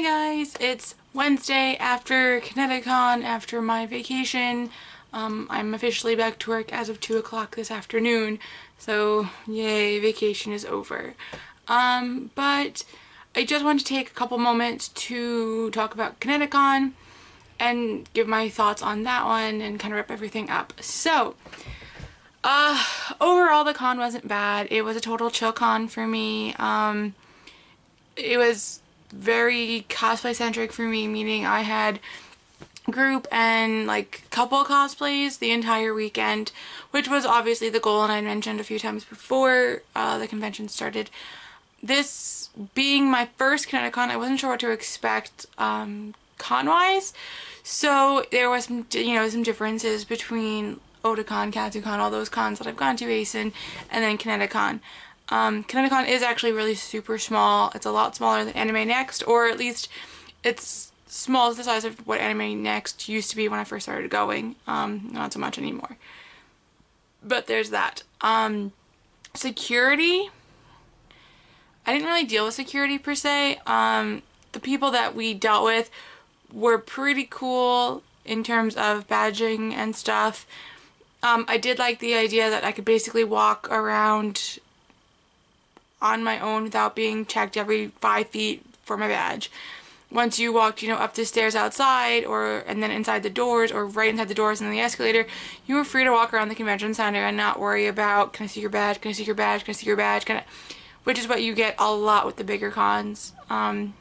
Hi guys, it's Wednesday after CTcon, after my vacation. I'm officially back to work as of 2 o'clock this afternoon, so yay, vacation is over. But I just want to take a couple moments to talk about CTcon and give my thoughts on that one and kind of wrap everything up. So, overall the con wasn't bad. It was a total chill con for me. It was very cosplay centric for me, meaning I had group and like couple cosplays the entire weekend, which was obviously the goal, and I mentioned a few times before the convention started. This being my first CTcon, I wasn't sure what to expect con-wise, so there was some, some differences between Otakon, Katsucon, all those cons that I've gone to, ACEN, and then CTcon. CTcon is actually really super small. It's a lot smaller than Anime Next, or at least it's small as the size of what Anime Next used to be when I first started going. Not so much anymore. But there's that. Security. I didn't really deal with security per se. The people that we dealt with were pretty cool in terms of badging and stuff. I did like the idea that I could basically walk around on my own without being checked every 5 feet for my badge. Once you walked, up the stairs outside, and then inside the doors, or right inside the doors and then the escalator, you were free to walk around the convention center and not worry about, can I see your badge, can I see your badge, can I see your badge, which is what you get a lot with the bigger cons. And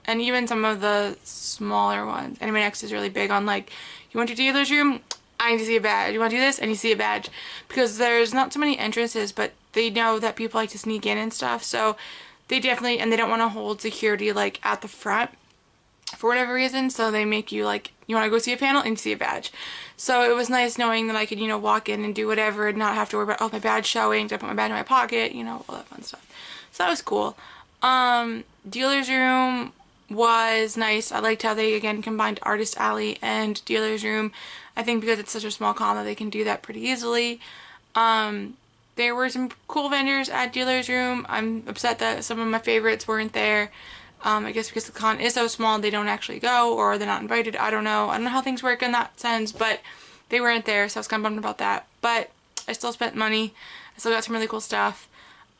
even some of the smaller ones. Anime Next is really big on, like, you want your dealer's room? I need to see a badge. You want to do this? I need to see a badge. Because there's not so many entrances, but they know that people like to sneak in and stuff, so they definitely, and they don't want to hold security like at the front for whatever reason, so they make you like, you want to go see a panel and see a badge. So it was nice knowing that I could, walk in and do whatever and not have to worry about, oh, my badge showing, did I put my badge in my pocket, all that fun stuff. So that was cool. Dealer's room was nice. I liked how they again combined Artist Alley and Dealer's room. I think because it's such a small con that they can do that pretty easily. There were some cool vendors at Dealer's room. I'm upset that some of my favorites weren't there. I guess because the con is so small, they don't actually go, or they're not invited. I don't know. I don't know how things work in that sense, but they weren't there, so I was kind of bummed about that. But I still spent money. I still got some really cool stuff.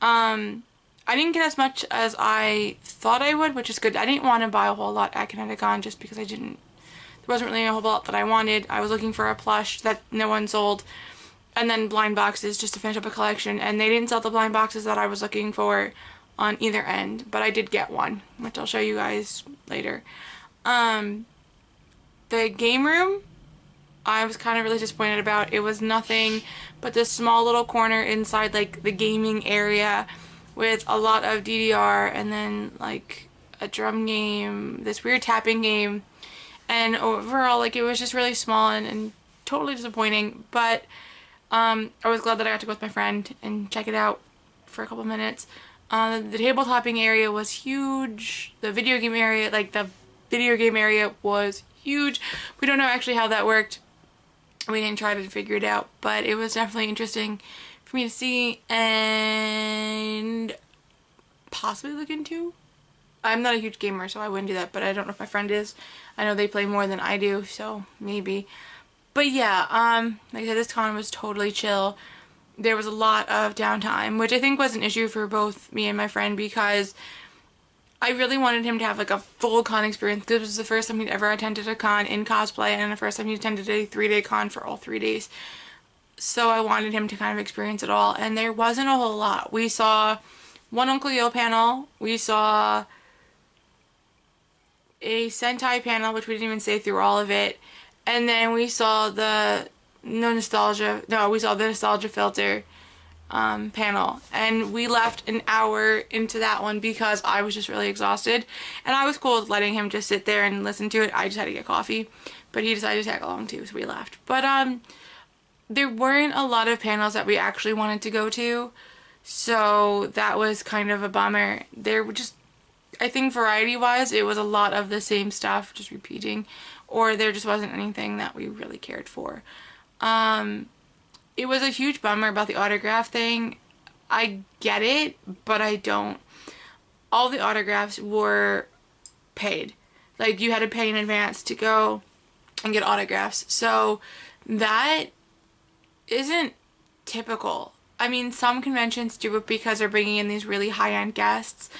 I didn't get as much as I thought I would, which is good. I didn't want to buy a whole lot at CTcon just because there wasn't really a whole lot that I wanted. I was looking for a plush that no one sold, and then blind boxes just to finish up a collection, and they didn't sell the blind boxes that I was looking for on either end, but I did get one, which I'll show you guys later. The game room, I was kind of really disappointed about. It was nothing but this small little corner inside like the gaming area with a lot of DDR and then like a drum game, this weird tapping game, and overall like it was just really small and totally disappointing. But I was glad that I got to go with my friend and check it out for a couple minutes. The table topping area was huge. The video game area, was huge. We don't know actually how that worked. We didn't try to figure it out, but it was definitely interesting for me to see and possibly look into. I'm not a huge gamer, so I wouldn't do that, but I don't know if my friend is. I know they play more than I do, so maybe. But yeah, like I said, this con was totally chill. There was a lot of downtime, which I think was an issue for both me and my friend because I really wanted him to have like a full con experience. This was the first time he'd ever attended a con in cosplay, and the first time he attended a 3-day con for all 3 days. So I wanted him to kind of experience it all, and there wasn't a whole lot. We saw one Uncle Yo panel, we saw a Sentai panel, which we didn't even say through all of it, and then we saw the nostalgia filter panel, and we left an hour into that one because I was just really exhausted, and I was cool with letting him just sit there and listen to it. I just had to get coffee, but he decided to tag along too, so we left. But there weren't a lot of panels that we actually wanted to go to, so that was kind of a bummer. There were just, I think variety wise, it was a lot of the same stuff just repeating, or there just wasn't anything that we really cared for. It was a huge bummer about the autograph thing. I get it, but I don't. All the autographs were paid. Like, you had to pay in advance to go and get autographs. So that isn't typical. I mean, some conventions do it because they're bringing in these really high-end guests,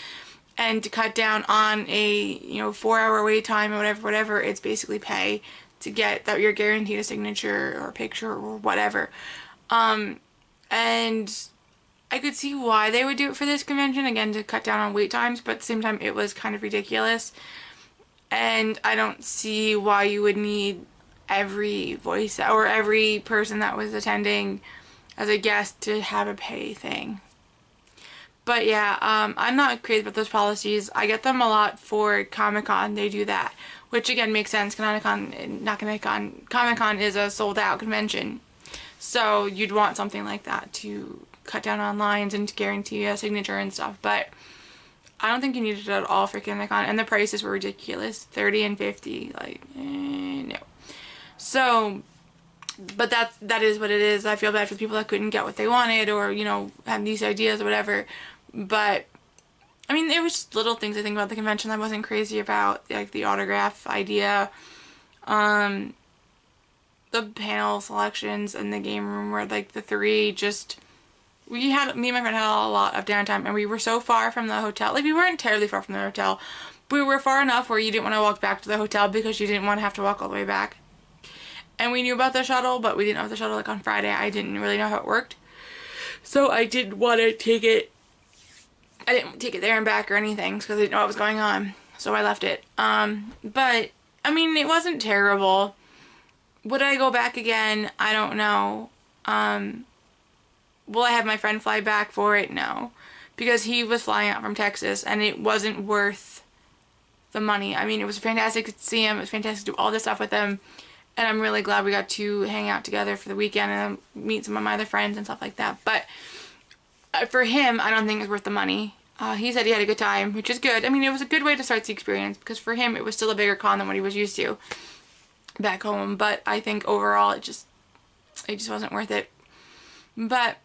and to cut down on a 4-hour wait time or whatever, it's basically pay to get that you're guaranteed a signature or a picture or whatever. And I could see why they would do it for this convention, again, to cut down on wait times, but at the same time it was kind of ridiculous. And I don't see why you would need every voice or every person that was attending as a guest to have a pay thing. But yeah, I'm not crazy about those policies. I get them a lot for Comic-Con. They do that, which again makes sense. Comic-Con is a sold out convention. So you'd want something like that to cut down on lines and to guarantee a signature and stuff. But I don't think you needed it at all for Comic-Con, and the prices were ridiculous. $30 and $50, like, no. So, but that is what it is. I feel bad for the people that couldn't get what they wanted, or, had these ideas or whatever. But, I mean, it was just little things I think about the convention I wasn't crazy about, like the autograph idea, the panel selections and the game room were like the three just... me and my friend had a lot of downtime, and we were so far from the hotel. Like, we weren't terribly far from the hotel, but we were far enough where you didn't want to walk back to the hotel because you didn't want to have to walk all the way back. And we knew about the shuttle, but we didn't have the shuttle like on Friday. I didn't really know how it worked. So I didn't want to take it. I didn't take it there and back or anything because I didn't know what was going on. So I left it. But, I mean, it wasn't terrible. Would I go back again? I don't know. Will I have my friend fly back for it? No. Because he was flying out from Texas, and it wasn't worth the money. I mean, it was fantastic to see him. It was fantastic to do all this stuff with him. And I'm really glad we got to hang out together for the weekend and meet some of my other friends and stuff like that. But for him, I don't think it's worth the money. He said he had a good time, which is good. I mean, it was a good way to start the experience, because for him, it was still a bigger con than what he was used to back home. But I think overall, it just wasn't worth it. But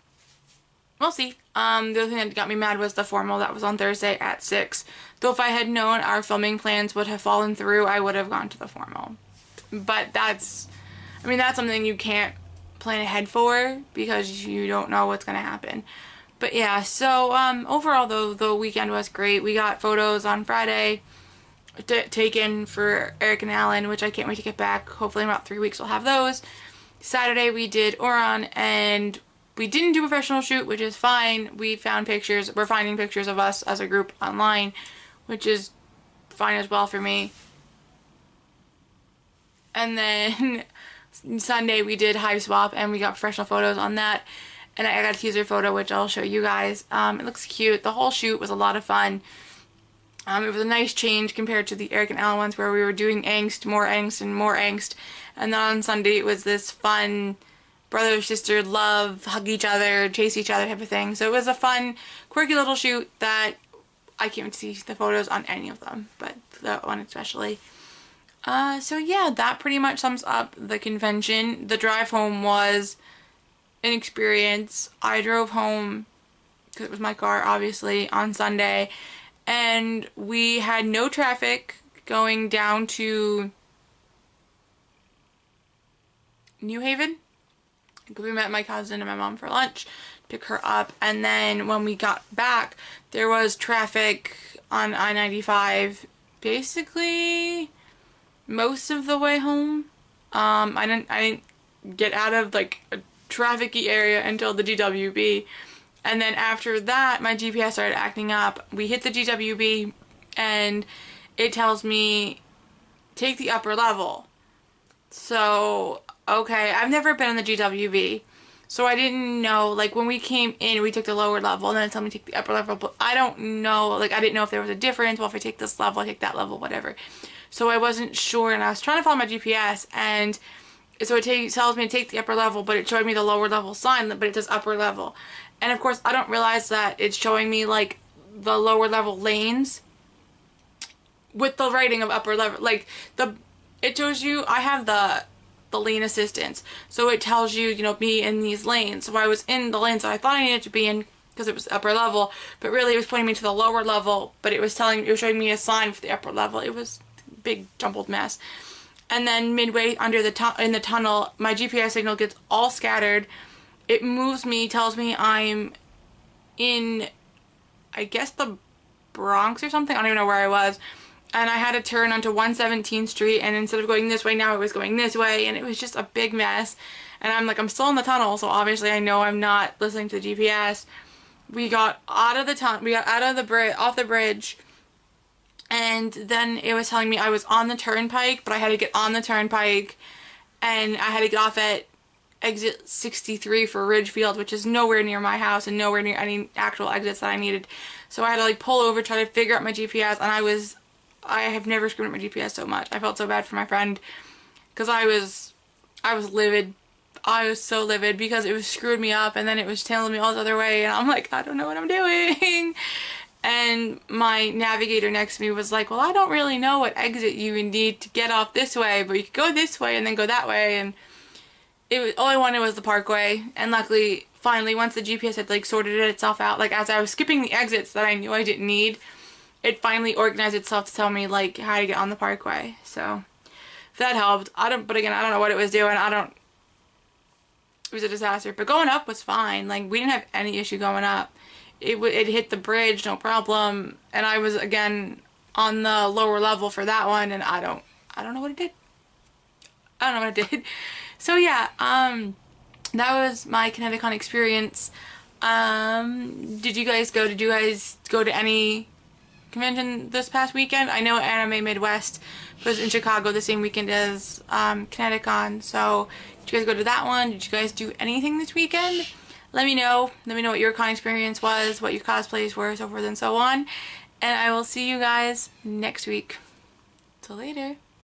we'll see. The other thing that got me mad was the formal that was on Thursday at 6. Though if I had known our filming plans would have fallen through, I would have gone to the formal. But that's something you can't plan ahead for because you don't know what's going to happen. But yeah, so overall though, the weekend was great. We got photos on Friday taken for Eric and Alan, which I can't wait to get back. Hopefully in about 3 weeks we'll have those. Saturday we did Oron, and we didn't do a professional shoot, which is fine. We found pictures. We're finding pictures of us as a group online, which is fine as well for me. And then Sunday we did Hive Swap, and we got professional photos on that. And I got a teaser photo, which I'll show you guys. It looks cute. The whole shoot was a lot of fun. It was a nice change compared to the Eric and Alan ones where we were doing angst, more angst, and more angst. And then on Sunday it was this fun brother, sister, love, hug each other, chase each other type of thing. So it was a fun, quirky little shoot that I can't wait to see the photos on any of them, but that one especially. So yeah, that pretty much sums up the convention. The drive home was an experience. I drove home, because it was my car, obviously, on Sunday, and we had no traffic going down to New Haven. We met my cousin and my mom for lunch, pick her up, and then when we got back, there was traffic on I-95 basically most of the way home. I didn't get out of like a trafficy area until the GWB, and then after that my GPS started acting up. We hit the GWB and it tells me take the upper level. So okay, I've never been on the GWB, so I didn't know, like when we came in we took the lower level and then it told me to take the upper level, but I don't know, like I didn't know if there was a difference. Well, if I take this level I take that level, whatever. So I wasn't sure, and I was trying to follow my GPS, and so it tells me to take the upper level, but it showed me the lower level sign, but it says upper level. And of course I don't realize that it's showing me like the lower level lanes with the writing of upper level. Like it shows you, I have the lane assistance, so it tells you, me in these lanes. So I was in the lanes that I thought I needed to be in, because it was upper level, but really it was pointing me to the lower level, but it was showing me a sign for the upper level. It was a big jumbled mess. And then midway under in the tunnel, my GPS signal gets all scattered. It moves me, tells me I'm in, I guess, the Bronx or something. I don't even know where I was. And I had to turn onto 117th Street, and instead of going this way, now it was going this way, and it was just a big mess. And I'm like, I'm still in the tunnel, so obviously I know I'm not listening to the GPS. We got out of the tunnel, we got out of the bridge, off the bridge, and then it was telling me I was on the turnpike, but I had to get on the turnpike, and I had to get off at exit 63 for Ridgefield, which is nowhere near my house and nowhere near any actual exits that I needed. So I had to like pull over, try to figure out my GPS, and I have never screwed up my GPS so much. I felt so bad for my friend because I was livid. I was so livid because it was screwed me up, and then it was telling me all this other way, and I'm like, I don't know what I'm doing. And my navigator next to me was like, well, I don't really know what exit you would need to get off this way, but you could go this way and then go that way. And all I wanted was the parkway. And luckily, finally, once the GPS had like sorted itself out, like as I was skipping the exits that I knew I didn't need, it finally organized itself to tell me like how to get on the parkway. So that helped. But again, I don't know what it was doing. It was a disaster. But going up was fine. Like, we didn't have any issue going up. It hit the bridge, no problem. And I was, again, on the lower level for that one, and I don't know what it did. I don't know what it did. So yeah, that was my ConnectiCon experience. Did you guys go to any convention this past weekend? I know Anime Midwest was in Chicago the same weekend as ConnectiCon, so did you guys go to that one? Did you guys do anything this weekend? Let me know what your con experience was, what your cosplays were, so forth and so on, and I will see you guys next week. Till later.